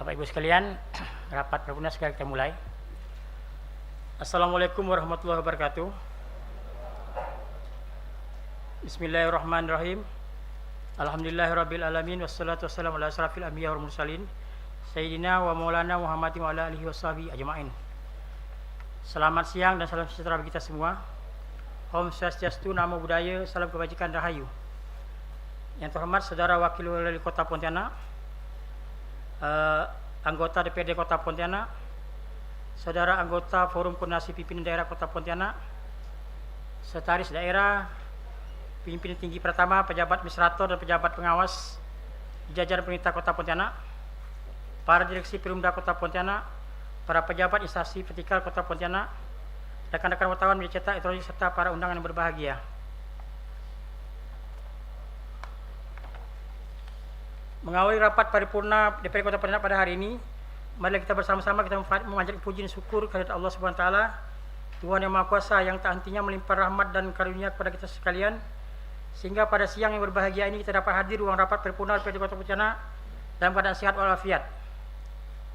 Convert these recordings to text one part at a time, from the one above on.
Bapak Ibu sekalian, rapat paripurna segera kita mulai. Assalamualaikum warahmatullahi wabarakatuh. Bismillahirrahmanirrahim. Alhamdulillahirabbil alamin wassalatu wassalamu ala asrafil anbiya wal mursalin sayyidina wa maulana Muhammadin wa ala alihi washabihi ajmain. Selamat siang dan salam sejahtera bagi kita semua. Om Swastiastu, Namo Buddhaya, salam kebajikan rahayu. Yang terhormat Saudara Wakil Wali Kota Pontianak, anggota DPRD Kota Pontianak, saudara anggota Forum Koordinasi Pimpinan Daerah Kota Pontianak, sekretaris daerah, pimpinan tinggi pertama, pejabat administrator dan pejabat pengawas di jajaran pemerintah Kota Pontianak, para direksi Perumda Kota Pontianak, para pejabat instansi vertikal Kota Pontianak, rekan-rekan wartawan media cetak elektronik serta para undangan yang berbahagia. Mengawali rapat paripurna DPRD Kota Pontianak pada hari ini, mari kita bersama-sama kita memanjatkan puji dan syukur kehadirat Allah Subhanahu wa taala, Tuhan yang Maha Kuasa yang tak hentinya melimpah rahmat dan karunia kepada kita sekalian, sehingga pada siang yang berbahagia ini kita dapat hadir ruang rapat paripurna DPRD Kota Pontianak dalam keadaan sehat walafiat.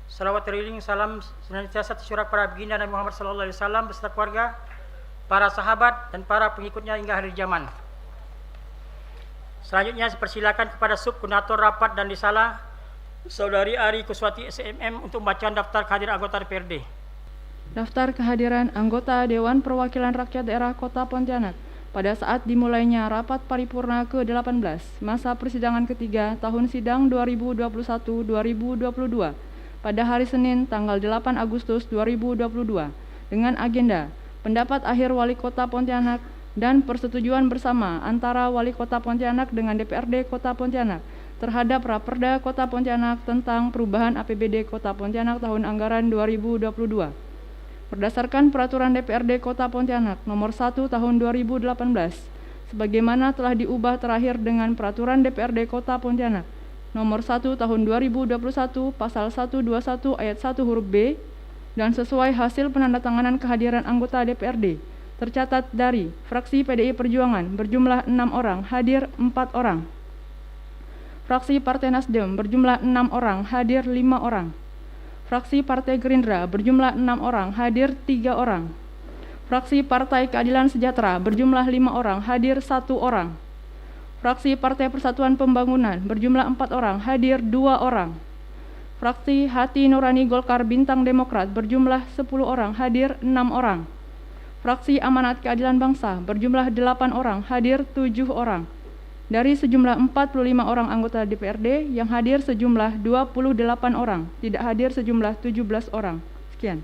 Salawat teriring salam senantiasa tercurah para baginda Nabi Muhammad SAW beserta keluarga, para sahabat dan para pengikutnya hingga akhir zaman. Selanjutnya persilakan kepada subkoordinator rapat dan risalah Saudari Ari Kuswati SMM untuk bacaan daftar kehadiran anggota DPRD. Daftar kehadiran anggota Dewan Perwakilan Rakyat Daerah Kota Pontianak pada saat dimulainya rapat paripurna ke-18 masa persidangan ketiga tahun sidang 2021-2022 pada hari Senin tanggal 8 Agustus 2022 dengan agenda pendapat akhir Wali Kota Pontianak dan persetujuan bersama antara Wali Kota Pontianak dengan DPRD Kota Pontianak terhadap Raperda Kota Pontianak tentang perubahan APBD Kota Pontianak tahun anggaran 2022. Berdasarkan Peraturan DPRD Kota Pontianak Nomor 1 Tahun 2018, sebagaimana telah diubah terakhir dengan Peraturan DPRD Kota Pontianak Nomor 1 Tahun 2021 Pasal 121 Ayat 1 huruf B, dan sesuai hasil penandatanganan kehadiran anggota DPRD tercatat dari fraksi PDI Perjuangan berjumlah 6 orang, hadir 4 orang. Fraksi Partai Nasdem berjumlah 6 orang, hadir 5 orang. Fraksi Partai Gerindra berjumlah 6 orang, hadir 3 orang. Fraksi Partai Keadilan Sejahtera berjumlah 5 orang, hadir 1 orang. Fraksi Partai Persatuan Pembangunan berjumlah 4 orang, hadir 2 orang. Fraksi Hati Nurani Golkar Bintang Demokrat berjumlah 10 orang, hadir 6 orang. Fraksi Amanat Keadilan Bangsa berjumlah 8 orang, hadir 7 orang. Dari sejumlah 45 orang anggota DPRD yang hadir sejumlah 28 orang, tidak hadir sejumlah 17 orang. Sekian.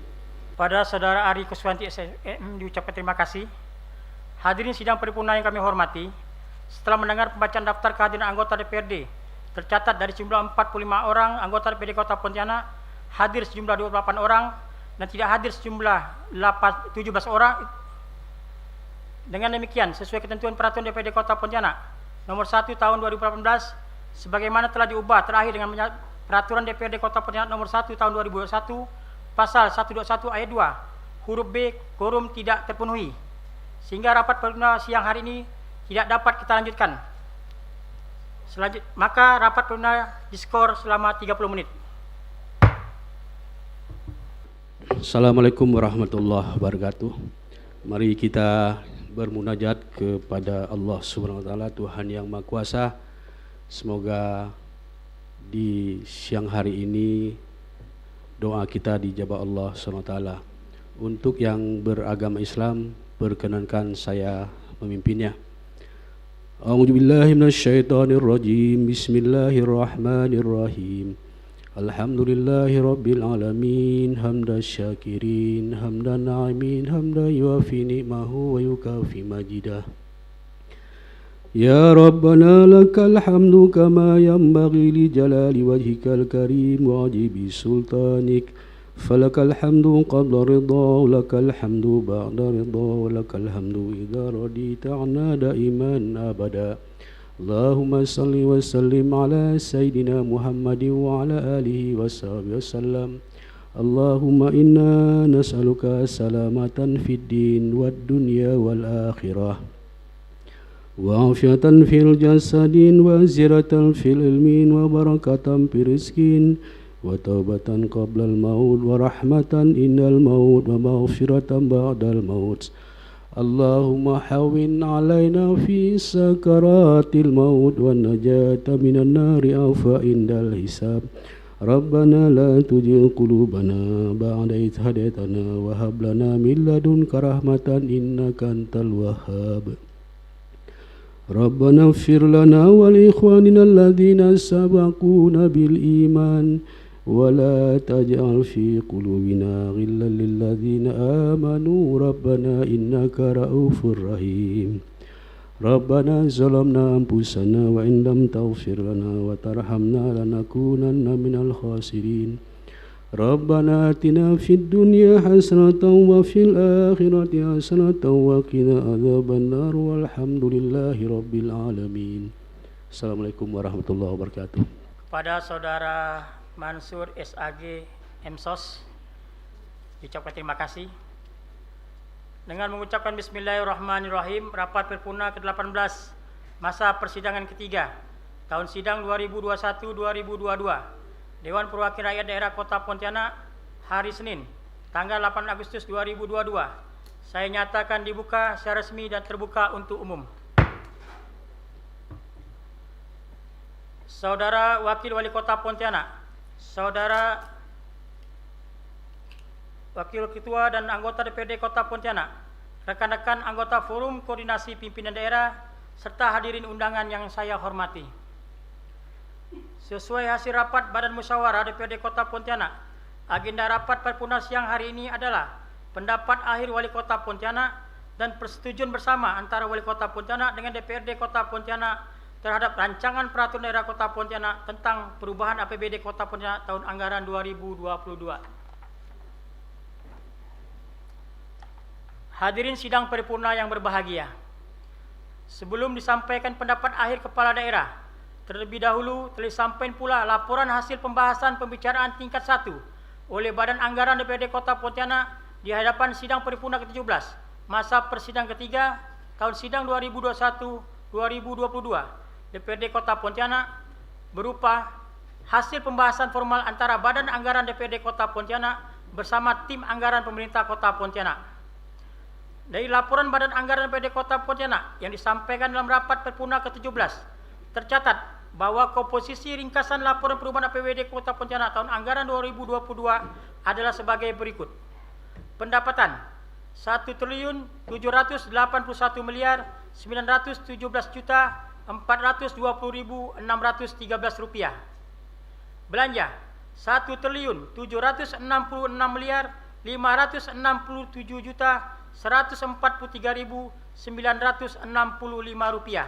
Pada Saudara Ari Kuswanti SMM diucapkan terima kasih. Hadirin sidang paripurna yang kami hormati, setelah mendengar pembacaan daftar kehadiran anggota DPRD, tercatat dari jumlah 45 orang anggota DPRD Kota Pontianak, hadir sejumlah 28 orang dan tidak hadir sejumlah 17 orang. Dengan demikian, sesuai ketentuan Peraturan DPRD Kota Pontianak Nomor 1 Tahun 2018, sebagaimana telah diubah terakhir dengan Peraturan DPRD Kota Pontianak Nomor 1 Tahun 2021 Pasal 121 Ayat 2 huruf B, quorum tidak terpenuhi, sehingga rapat paripurna siang hari ini tidak dapat kita lanjutkan. Maka rapat paripurna diskor selama 30 menit. Assalamualaikum warahmatullahi wabarakatuh. Mari kita bermunajat kepada Allah Subhanahu wa taala, Tuhan yang Maha Kuasa. Semoga di siang hari ini doa kita dijabah Allah Subhanahu wa taala. Untuk yang beragama Islam, perkenankan saya memimpinnya. A'udzubillahi minasyaitonirrajim. Bismillahirrahmanirrahim. Alhamdulillahi Rabbil Alamin, hamda syakirin, hamda na'imin, hamda yuafi ni'mahu wa yukafi majidah. Ya Rabbana lakal hamdu kama yanbaghi li jalali wajhikal karim wa ajibi sultanik. Falakal hamdu qabla ridha, lakal hamdu ba'da ridha, lakal hamdu idha radita anna daiman abada. Allahumma salli wa sallim ala Sayyidina Muhammadin wa ala alihi wa sahbihi wasallam. Allahumma inna nas'aluka salamatan fid din wad dunya wal akhirah wa afiatan fil jasadin wa ziratan fil ilmin wa barakatan fi rizkin وتوبة قبل الموت ورحمة عند الموت ومغفرة بعد الموت اللهم هون علينا في سكرات الموت والنجاة من النار عفوا عند الحساب ربنا لا تزغ قلوبنا بعد إذ هديتنا وهب لنا من لدنك رحمة إنك أنت الوهاب ربنا اغفر لنا ولإخواننا الذين سبقونا بالإيمان ولا تجعل في قلوبنا غلا للذين آمنوا ربنا إنك رؤوف رحيم ربنا ظلمنا أنفسنا وإن لم تغفر لنا وترحمنا لنكونن من الخاسرين ربنا آتنا في الدنيا حسنة وفي الآخرة حسنة وقنا عذاب النار والحمد لله رب العالمين. Assalamualaikum warahmatullahi wabarakatuh. Kepada saudara Mansur SAG MSOS diucapkan terima kasih. Dengan mengucapkan Bismillahirrahmanirrahim, rapat paripurna ke-18 masa persidangan ketiga tahun sidang 2021-2022 Dewan Perwakilan Rakyat Daerah Kota Pontianak hari Senin tanggal 8 Agustus 2022 saya nyatakan dibuka secara resmi dan terbuka untuk umum. Saudara Wakil Wali Kota Pontianak, Saudara Wakil Ketua dan anggota DPRD Kota Pontianak, rekan-rekan anggota Forum Koordinasi Pimpinan Daerah, serta hadirin undangan yang saya hormati. Sesuai hasil rapat Badan Musyawarah DPRD Kota Pontianak, agenda rapat paripurna siang hari ini adalah pendapat akhir Wali Kota Pontianak dan persetujuan bersama antara Wali Kota Pontianak dengan DPRD Kota Pontianak terhadap rancangan peraturan daerah Kota Pontianak tentang perubahan APBD Kota Pontianak tahun anggaran 2022. Hadirin sidang paripurna yang berbahagia, sebelum disampaikan pendapat akhir kepala daerah, terlebih dahulu telah disampaikan pula laporan hasil pembahasan pembicaraan tingkat 1 oleh Badan Anggaran DPRD Kota Pontianak di hadapan sidang paripurna ke-17 masa persidangan ketiga tahun sidang 2021-2022 DPRD Kota Pontianak berupa hasil pembahasan formal antara Badan Anggaran DPRD Kota Pontianak bersama tim anggaran pemerintah Kota Pontianak. Dari laporan Badan Anggaran DPRD Kota Pontianak yang disampaikan dalam rapat paripurna ke-17 tercatat bahwa komposisi ringkasan laporan perubahan APBD Kota Pontianak tahun anggaran 2022 adalah sebagai berikut. Pendapatan 1.718.917.420.613 rupiah. Belanja 1.767.143.965 rupiah.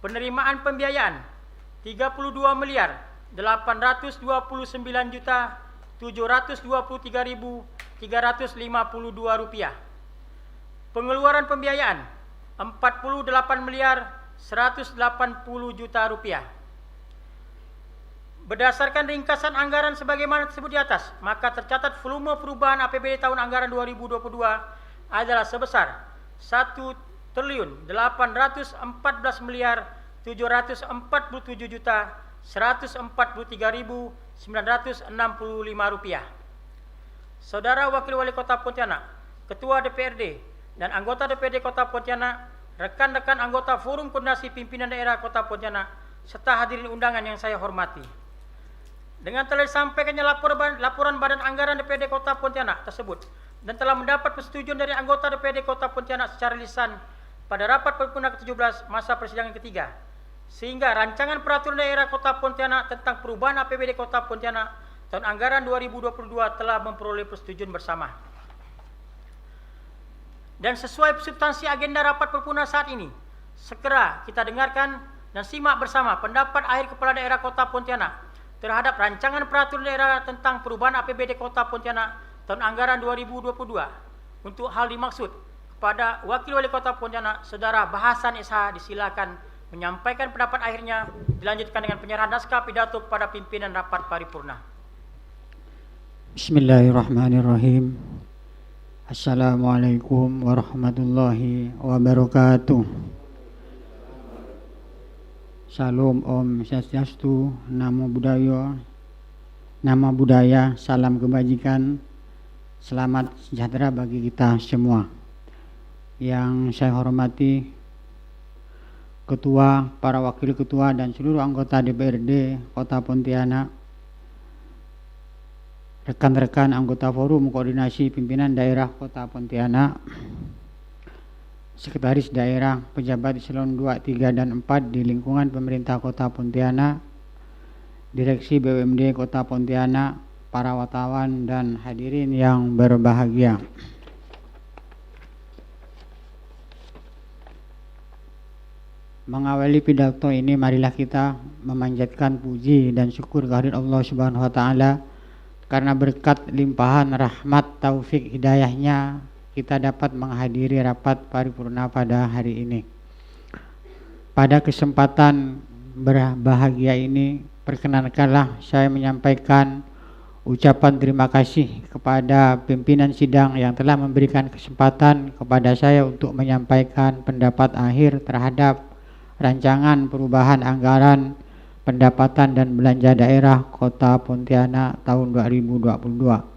Penerimaan pembiayaan 32.829.723.352 rupiah. Pengeluaran pembiayaan 48.180 juta rupiah. Berdasarkan ringkasan anggaran sebagaimana tersebut di atas, maka tercatat volume perubahan APBD tahun anggaran 2022 adalah sebesar 1.747.143.965 rupiah. Saudara Wakil Wali Kota Pontianak, Ketua DPRD dan anggota DPRD Kota Pontianak, rekan-rekan anggota Forum Koordinasi Pimpinan Daerah Kota Pontianak, serta hadirin undangan yang saya hormati. Dengan telah disampaikannya laporan Badan Anggaran DPRD Kota Pontianak tersebut dan telah mendapat persetujuan dari anggota DPRD Kota Pontianak secara lisan pada rapat paripurna ke-17 masa persidangan ketiga, sehingga rancangan peraturan daerah Kota Pontianak tentang perubahan APBD Kota Pontianak tahun anggaran 2022 telah memperoleh persetujuan bersama. Dan sesuai substansi agenda rapat paripurna saat ini, segera kita dengarkan dan simak bersama pendapat akhir Kepala Daerah Kota Pontianak terhadap rancangan peraturan daerah tentang perubahan APBD Kota Pontianak tahun anggaran 2022. Untuk hal dimaksud, kepada Wakil Wali Kota Pontianak, Saudara Bahasan SH, disilakan menyampaikan pendapat akhirnya, dilanjutkan dengan penyerahan naskah pidato kepada pimpinan rapat paripurna. Bismillahirrahmanirrahim. Assalamualaikum warahmatullahi wabarakatuh. Salam Om Swastiastu, Namo Buddhaya. nama budaya, salam kebajikan, selamat sejahtera bagi kita semua. Yang saya hormati Ketua, para Wakil Ketua dan seluruh anggota DPRD Kota Pontianak, rekan-rekan anggota Forum Koordinasi Pimpinan Daerah Kota Pontianak, Sekretaris Daerah, pejabat eselon 2, 3, dan 4 di lingkungan pemerintah Kota Pontianak, Direksi BUMD Kota Pontianak, para wartawan dan hadirin yang berbahagia. Mengawali pidato ini, marilah kita memanjatkan puji dan syukur kehadirat Allah Subhanahu wa taala karena berkat limpahan rahmat, taufik, hidayahnya kita dapat menghadiri rapat paripurna pada hari ini. Pada kesempatan berbahagia ini, perkenankanlah saya menyampaikan ucapan terima kasih kepada pimpinan sidang yang telah memberikan kesempatan kepada saya untuk menyampaikan pendapat akhir terhadap rancangan perubahan anggaran pendapatan dan belanja daerah Kota Pontianak tahun 2022.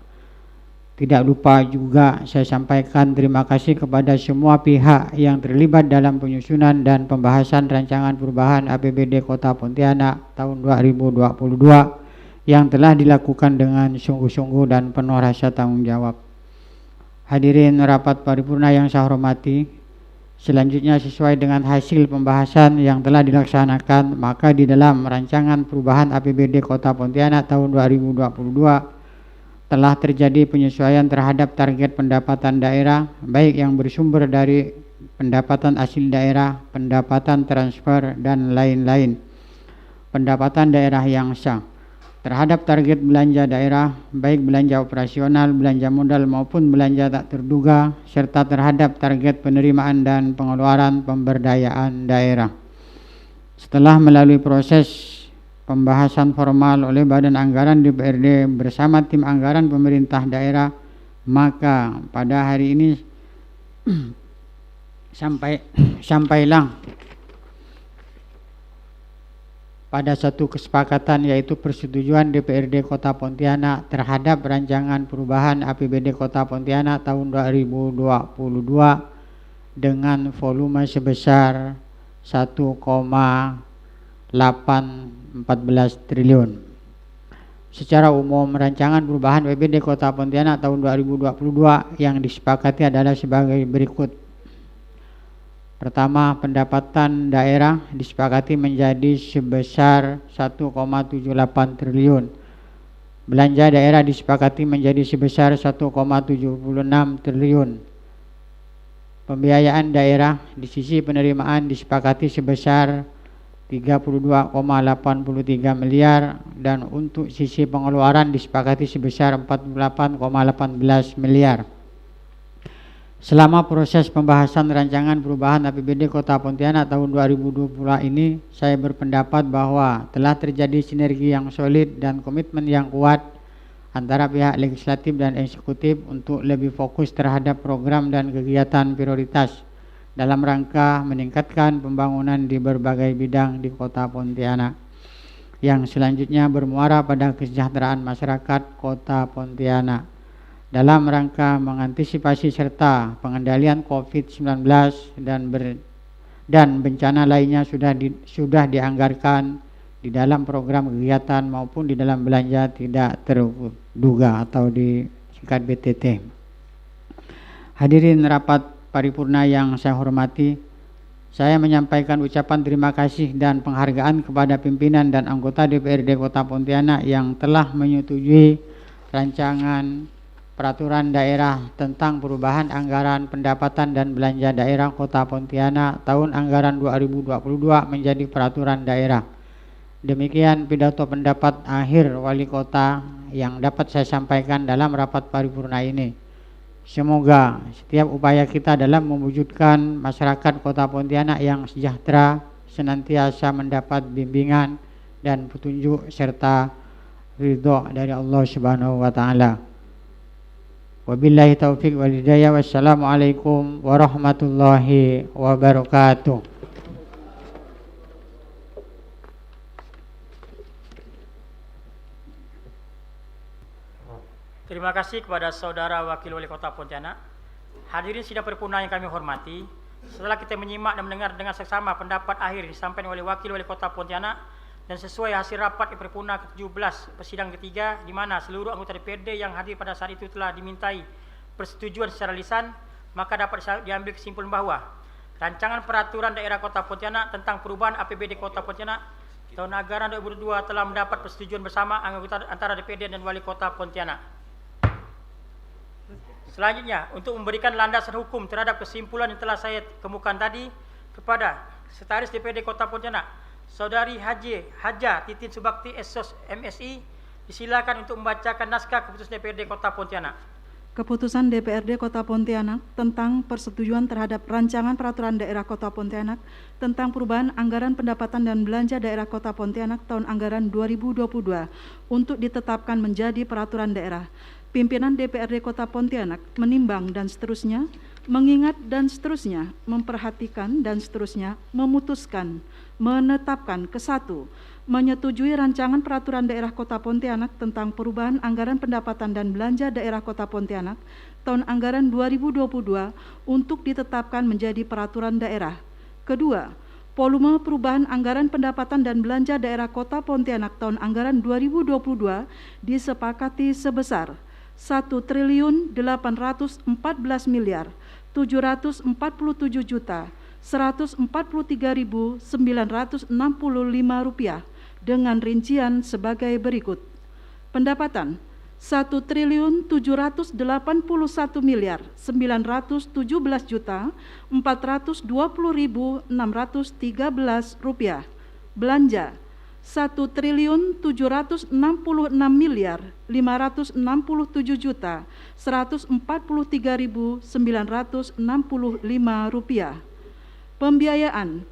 Tidak lupa juga saya sampaikan terima kasih kepada semua pihak yang terlibat dalam penyusunan dan pembahasan rancangan perubahan APBD Kota Pontianak tahun 2022 yang telah dilakukan dengan sungguh-sungguh dan penuh rasa tanggung jawab. Hadirin rapat paripurna yang saya hormati, selanjutnya sesuai dengan hasil pembahasan yang telah dilaksanakan, maka di dalam rancangan perubahan APBD Kota Pontianak tahun 2022 telah terjadi penyesuaian terhadap target pendapatan daerah, baik yang bersumber dari pendapatan asli daerah, pendapatan transfer, dan lain-lain. Pendapatan daerah yang sah terhadap target belanja daerah, baik belanja operasional, belanja modal maupun belanja tak terduga, serta terhadap target penerimaan dan pengeluaran pemberdayaan daerah. Setelah melalui proses pembahasan formal oleh Badan Anggaran DPRD bersama tim anggaran pemerintah daerah, maka pada hari ini sampailah pada satu kesepakatan, yaitu persetujuan DPRD Kota Pontianak terhadap rancangan perubahan APBD Kota Pontianak tahun 2022 dengan volume sebesar 1,814 triliun. Secara umum, rancangan perubahan APBD Kota Pontianak tahun 2022 yang disepakati adalah sebagai berikut. Pertama, pendapatan daerah disepakati menjadi sebesar 1,78 triliun. Belanja daerah disepakati menjadi sebesar 1,76 triliun. Pembiayaan daerah di sisi penerimaan disepakati sebesar 32,83 miliar dan untuk sisi pengeluaran disepakati sebesar 48,18 miliar. Selama proses pembahasan rancangan perubahan APBD Kota Pontianak tahun 2022 ini, saya berpendapat bahwa telah terjadi sinergi yang solid dan komitmen yang kuat antara pihak legislatif dan eksekutif untuk lebih fokus terhadap program dan kegiatan prioritas dalam rangka meningkatkan pembangunan di berbagai bidang di Kota Pontianak, yang selanjutnya bermuara pada kesejahteraan masyarakat Kota Pontianak. Dalam rangka mengantisipasi serta pengendalian COVID-19 dan bencana lainnya sudah dianggarkan di dalam program kegiatan maupun di dalam belanja tidak terduga atau disingkat BTT. Hadirin rapat paripurna yang saya hormati, saya menyampaikan ucapan terima kasih dan penghargaan kepada pimpinan dan anggota DPRD Kota Pontianak yang telah menyetujui rancangan peraturan daerah tentang perubahan anggaran pendapatan dan belanja daerah Kota Pontianak tahun anggaran 2022 menjadi peraturan daerah. Demikian pidato pendapat akhir Wali Kota yang dapat saya sampaikan dalam rapat paripurna ini. Semoga setiap upaya kita dalam mewujudkan masyarakat Kota Pontianak yang sejahtera senantiasa mendapat bimbingan dan petunjuk serta ridho dari Allah Subhanahu wa taala. Wabillahi taufiq wal hidayah. Wassalamualaikum warahmatullahi wabarakatuh. Terima kasih kepada Saudara Wakil Wali Kota Pontianak. Hadirin sidang paripurna yang kami hormati, setelah kita menyimak dan mendengar dengan seksama pendapat akhir disampaikan oleh Wakil Wali Kota Pontianak dan sesuai hasil rapat paripurna ke-17 persidangan ketiga di mana seluruh anggota DPRD yang hadir pada saat itu telah dimintai persetujuan secara lisan, maka dapat diambil kesimpulan bahwa rancangan peraturan daerah Kota Pontianak tentang perubahan APBD Kota Pontianak tahun anggaran 2022 telah mendapat persetujuan bersama anggota antara DPRD dan Wali Kota Pontianak. Selanjutnya, untuk memberikan landasan hukum terhadap kesimpulan yang telah saya kemukakan tadi kepada Sekretaris DPRD Kota Pontianak, Saudari Haja Titin Subakti SOS MSI, disilakan untuk membacakan naskah keputusan DPRD Kota Pontianak. Keputusan DPRD Kota Pontianak tentang persetujuan terhadap rancangan peraturan daerah Kota Pontianak tentang perubahan anggaran pendapatan dan belanja daerah Kota Pontianak tahun anggaran 2022 untuk ditetapkan menjadi peraturan daerah. Pimpinan DPRD Kota Pontianak menimbang dan seterusnya, mengingat dan seterusnya, memperhatikan dan seterusnya, memutuskan, menetapkan ke-1, menyetujui rancangan peraturan daerah Kota Pontianak tentang perubahan anggaran pendapatan dan belanja daerah Kota Pontianak tahun anggaran 2022 untuk ditetapkan menjadi peraturan daerah. Kedua, volume perubahan anggaran pendapatan dan belanja daerah Kota Pontianak tahun anggaran 2022 disepakati sebesar 1.814.747.145.000 rupiah dengan rincian sebagai berikut. Pendapatan 1.781.917.422 rupiah. Belanja 1.766.143.143.965 rupiah. Pembiayaan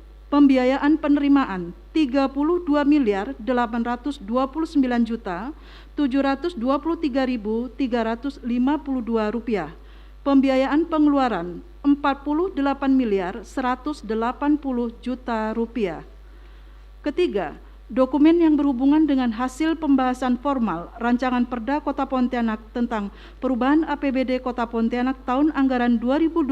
penerimaan 32.829.723.352 rupiah. Pembiayaan pengeluaran 48.180 juta rupiah. Ketiga, dokumen yang berhubungan dengan hasil pembahasan formal rancangan Perda Kota Pontianak tentang perubahan APBD Kota Pontianak tahun anggaran 2022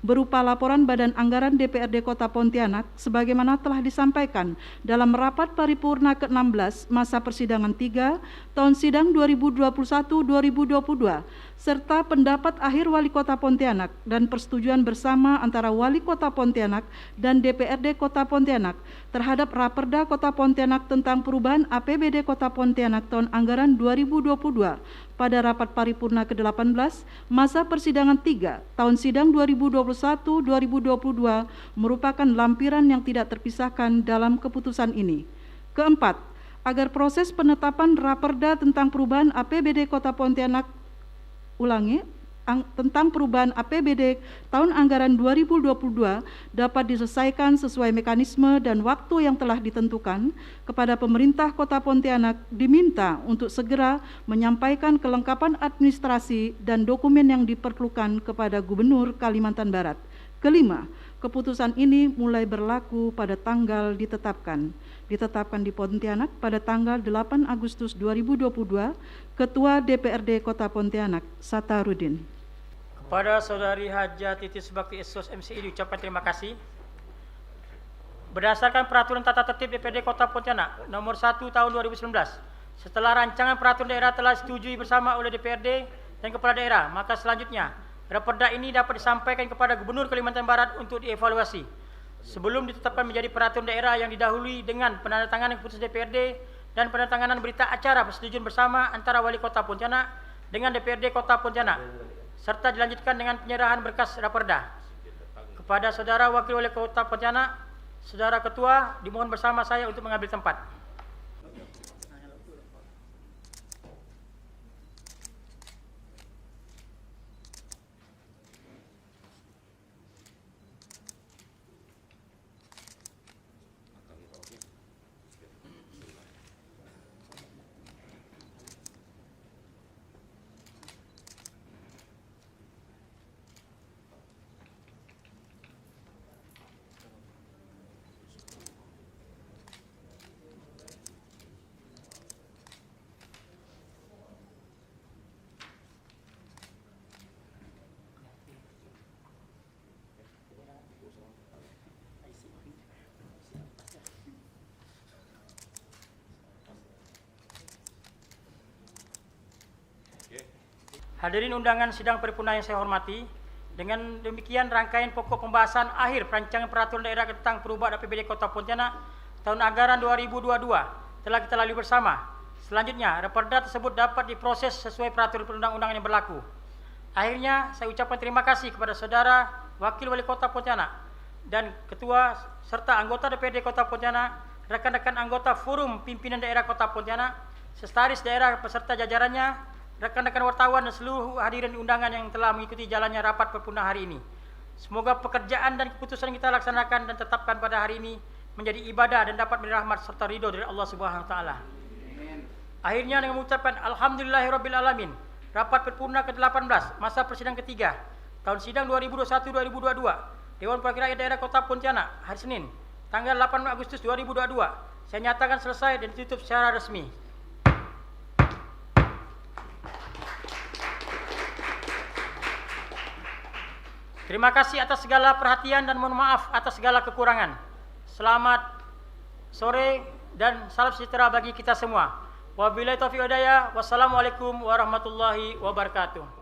berupa laporan Badan Anggaran DPRD Kota Pontianak sebagaimana telah disampaikan dalam rapat paripurna ke-16 masa persidangan 3 tahun sidang 2021-2022 serta pendapat akhir Wali Kota Pontianak dan persetujuan bersama antara Wali Kota Pontianak dan DPRD Kota Pontianak terhadap Raperda Kota Pontianak tentang perubahan APBD Kota Pontianak tahun anggaran 2022 pada rapat paripurna ke-18 masa persidangan 3 tahun sidang 2021-2022 merupakan lampiran yang tidak terpisahkan dalam keputusan ini. Keempat, agar proses penetapan Raperda tentang perubahan APBD Kota Pontianak tentang perubahan APBD tahun anggaran 2022 dapat diselesaikan sesuai mekanisme dan waktu yang telah ditentukan, kepada pemerintah Kota Pontianak diminta untuk segera menyampaikan kelengkapan administrasi dan dokumen yang diperlukan kepada Gubernur Kalimantan Barat. Kelima, keputusan ini mulai berlaku pada tanggal ditetapkan di Pontianak pada tanggal 8 Agustus 2022, Ketua DPRD Kota Pontianak, Satarudin. Kepada Saudari Haja Titin Subakti SOS MSI diucapkan terima kasih. Berdasarkan Peraturan Tata Tertib DPRD Kota Pontianak Nomor 1 Tahun 2019, setelah rancangan peraturan daerah telah disetujui bersama oleh DPRD dan Kepala Daerah, maka selanjutnya Raperda ini dapat disampaikan kepada Gubernur Kalimantan Barat untuk dievaluasi sebelum ditetapkan menjadi peraturan daerah yang didahului dengan penandatanganan keputusan DPRD dan penandatanganan berita acara persetujuan bersama antara Wali Kota Pontianak dengan DPRD Kota Pontianak, serta dilanjutkan dengan penyerahan berkas Raperda. Kepada Saudara Wakil Wali Kota Pontianak, Saudara Ketua, dimohon bersama saya untuk mengambil tempat. Hadirin undangan sidang paripurna yang saya hormati, dengan demikian rangkaian pokok pembahasan akhir Rancangan Peraturan Daerah tentang Perubahan APBD Kota Pontianak tahun anggaran 2022 telah kita lalui bersama. Selanjutnya, raperda tersebut dapat diproses sesuai peraturan perundang-undangan yang berlaku. Akhirnya, saya ucapkan terima kasih kepada saudara Wakil Wali Kota Pontianak dan Ketua serta anggota DPRD Kota Pontianak, rekan-rekan anggota Forum Pimpinan Daerah Kota Pontianak, Sekretaris Daerah beserta jajarannya, rekan-rekan wartawan dan seluruh hadirin undangan yang telah mengikuti jalannya rapat paripurna hari ini. Semoga pekerjaan dan keputusan yang kita laksanakan dan tetapkan pada hari ini menjadi ibadah dan dapat menjadi rahmat serta ridho dari Allah Subhanahu wa taala. Akhirnya dengan mengucapkan alhamdulillahirabbil alamin, rapat paripurna ke-18 masa persidangan ketiga tahun sidang 2021-2022 Dewan Perwakilan Rakyat Daerah Kota Pontianak hari Senin tanggal 8 Agustus 2022 saya nyatakan selesai dan ditutup secara resmi. Terima kasih atas segala perhatian dan mohon maaf atas segala kekurangan. Selamat sore dan salam sejahtera bagi kita semua. Wabillahi taufiq wal hidayah. Wassalamualaikum warahmatullahi wabarakatuh.